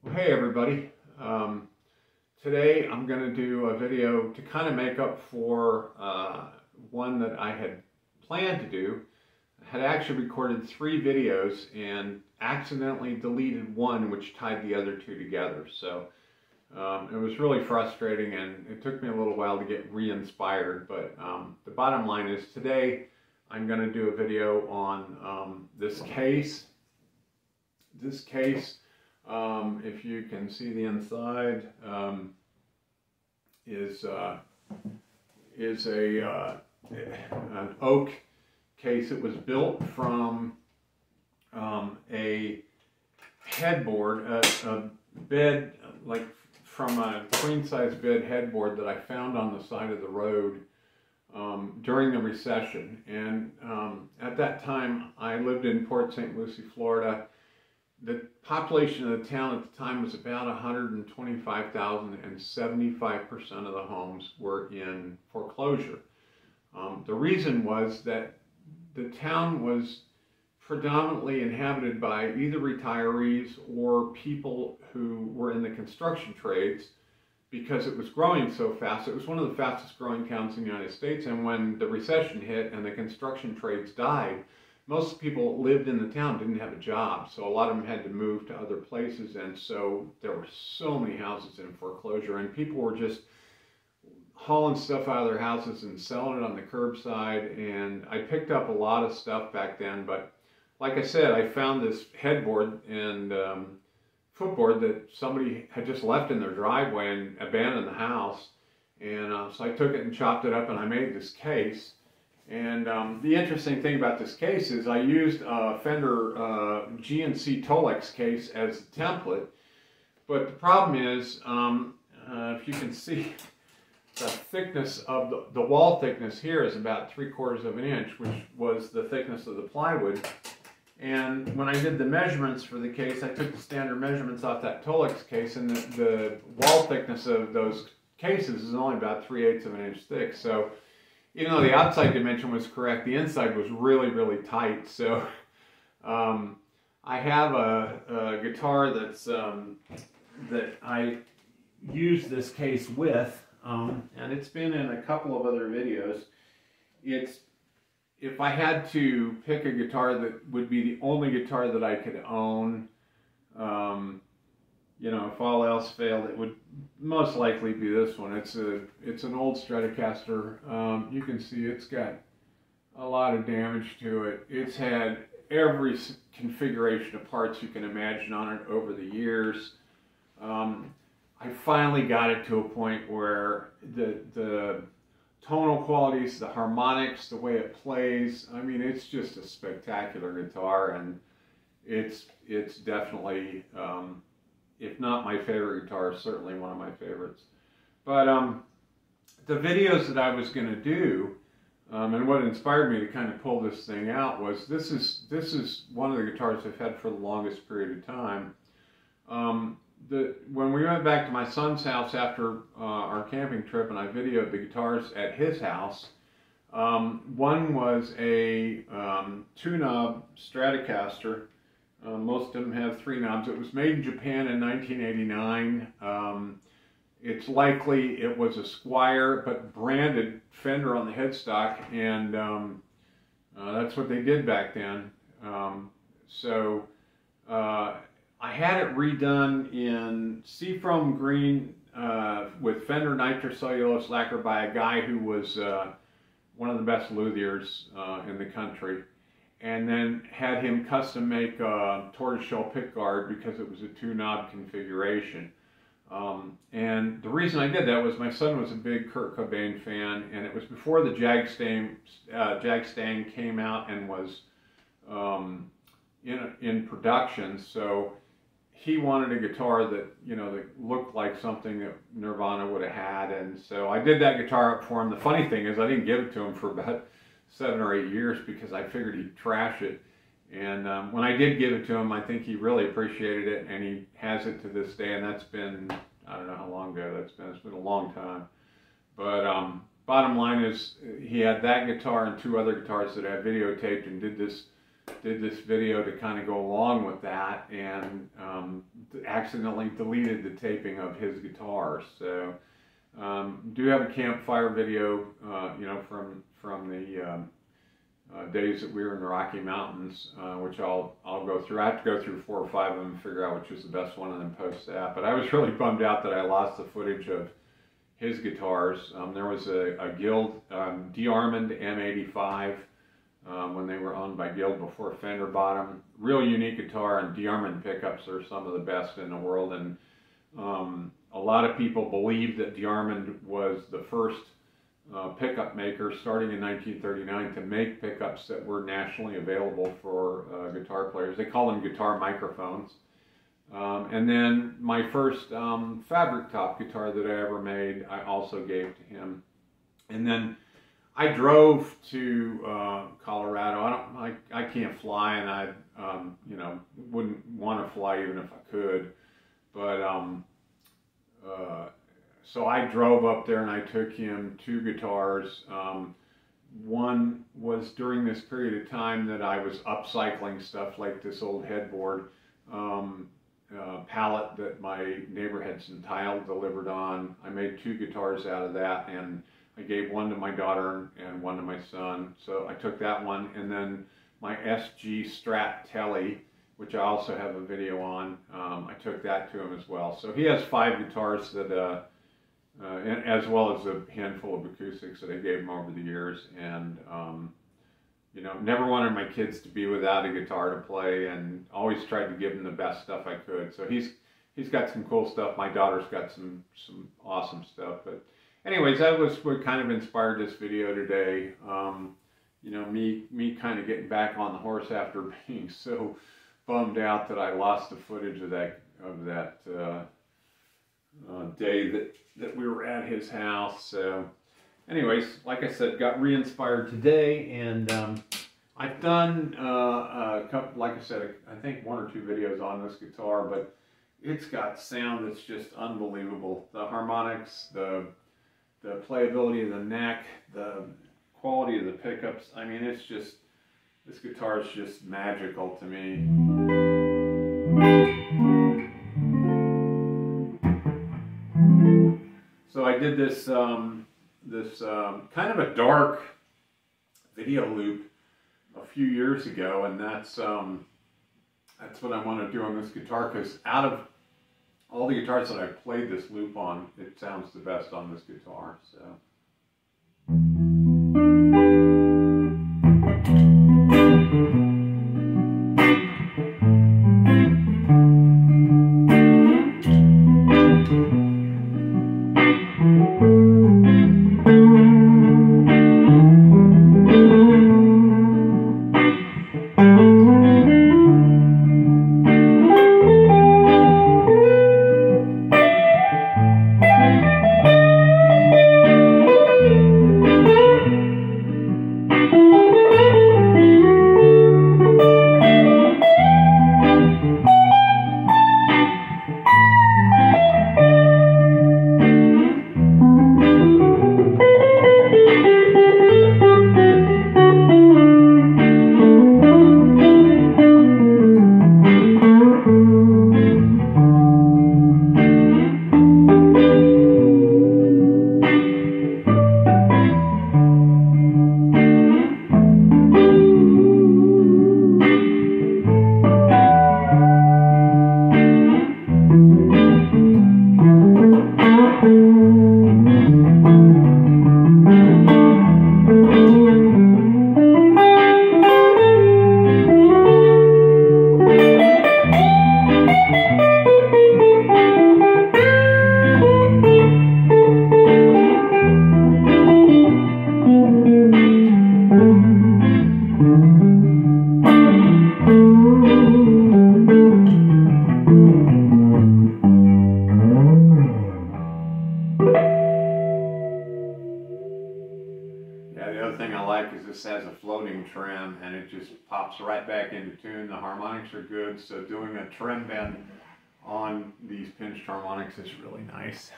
Well, hey everybody. Today I'm going to do a video to kind of make up for one that I had planned to do. I had actually recorded 3 videos and accidentally deleted one which tied the other 2 together. So it was really frustrating and it took me a little while to get re-inspired. But the bottom line is today I'm going to do a video on this case. If you can see the inside, is an oak case. It was built from a headboard, a bed, like from a queen-size bed headboard that I found on the side of the road during the recession. And at that time, I lived in Port St. Lucie, Florida. The population of the town at the time was about 125,000, and 75% of the homes were in foreclosure. The reason was that the town was predominantly inhabited by either retirees or people who were in the construction trades because it was growing so fast. It was one of the fastest growing towns in the United States, and when the recession hit and the construction trades died, most people lived in the town didn't have a job, so a lot of them had to move to other places, and so there were so many houses in foreclosure, and people were just hauling stuff out of their houses and selling it on the curbside. And I picked up a lot of stuff back then, but like I said, I found this headboard and footboard that somebody had just left in their driveway and abandoned the house, and so I took it and chopped it up and I made this case. And the interesting thing about this case is I used a Fender GNC Tolex case as the template, but the problem is, if you can see, the thickness of the wall thickness here is about 3/4 of an inch, which was the thickness of the plywood. And when I did the measurements for the case, I took the standard measurements off that Tolex case, and the wall thickness of those cases is only about 3/8 of an inch thick. So even though the outside dimension was correct, the inside was really, really tight. So I have a guitar that's that I use this case with, and it's been in a couple of other videos. If I had to pick a guitar that would be the only guitar that I could own, you know, if all else failed, it would most likely be this one. It's an old Stratocaster. You can see it's got a lot of damage to it. It's had every configuration of parts you can imagine on it over the years. I finally got it to a point where the tonal qualities, the harmonics, the way it plays, I mean, it's just a spectacular guitar, and it's definitely, if not my favorite guitar, certainly one of my favorites. But the videos that I was going to do, and what inspired me to kind of pull this thing out was this is one of the guitars I've had for the longest period of time. When we went back to my son's house after our camping trip, and I videoed the guitars at his house, one was a 2-knob Stratocaster. Most of them have 3 knobs. It was made in Japan in 1989. It's likely it was a Squire, but branded Fender on the headstock, and that's what they did back then. I had it redone in seafoam green with Fender nitrocellulose lacquer by a guy who was one of the best luthiers in the country, and then had him custom make a tortoiseshell pickguard because it was a 2-knob configuration. And the reason I did that was my son was a big Kurt Cobain fan, and it was before the Jag Stang came out and was in production. So he wanted a guitar that, you know, that looked like something that Nirvana would have had, and so I did that guitar up for him. The funny thing is I didn't give it to him for about 7 or 8 years because I figured he'd trash it. And when I did give it to him, I think he really appreciated it, and he has it to this day, and that's been, I don't know how long ago that's been. It's been a long time. But bottom line is he had that guitar and 2 other guitars that I videotaped and did this video to kind of go along with that, and accidentally deleted the taping of his guitar. So do have a campfire video, you know, from the days that we were in the Rocky Mountains, which I'll go through. I have to go through 4 or 5 of them and figure out which is the best one and then post that. But I was really bummed out that I lost the footage of his guitars. There was a Guild de-Armand M85 when they were owned by Guild before Fender bought them. Real unique guitar, and de-Armand pickups are some of the best in the world. And a lot of people believe that de-Armand was the first pickup maker starting in 1939 to make pickups that were nationally available for guitar players. They call them guitar microphones. And then my first fabric top guitar that I ever made, I also gave to him. And then I drove to Colorado. I can't fly, and I you know, wouldn't want to fly even if I could. But so I drove up there and I took him 2 guitars. One was during this period of time that I was upcycling stuff like this old headboard pallet that my neighbor had some tile delivered on. I made 2 guitars out of that, and I gave one to my daughter and one to my son. So I took that one, and then my SG Strat Telly, which I also have a video on, I took that to him as well. So he has 5 guitars that as well as a handful of acoustics that I gave him over the years. And you know, never wanted my kids to be without a guitar to play, and always tried to give them the best stuff I could. So he's got some cool stuff. My daughter's got some awesome stuff. But anyways, that was what kind of inspired this video today. You know, me kind of getting back on the horse after being so bummed out that I lost the footage of that day that we were at his house. So anyways, like I said, got re-inspired today, and I've done a couple, like I said, I think 1 or 2 videos on this guitar, but it's got sound that's just unbelievable. The harmonics, the playability of the neck, the quality of the pickups. I mean, it's just, this guitar is just magical to me. So I did this kind of a dark video loop a few years ago, and that's what I want to do on this guitar, because out of all the guitars that I've played this loop on, it sounds the best on this guitar. So. This has a floating trim, and it just pops right back into tune. The harmonics are good, so doing a trim bend on these pinched harmonics is really nice.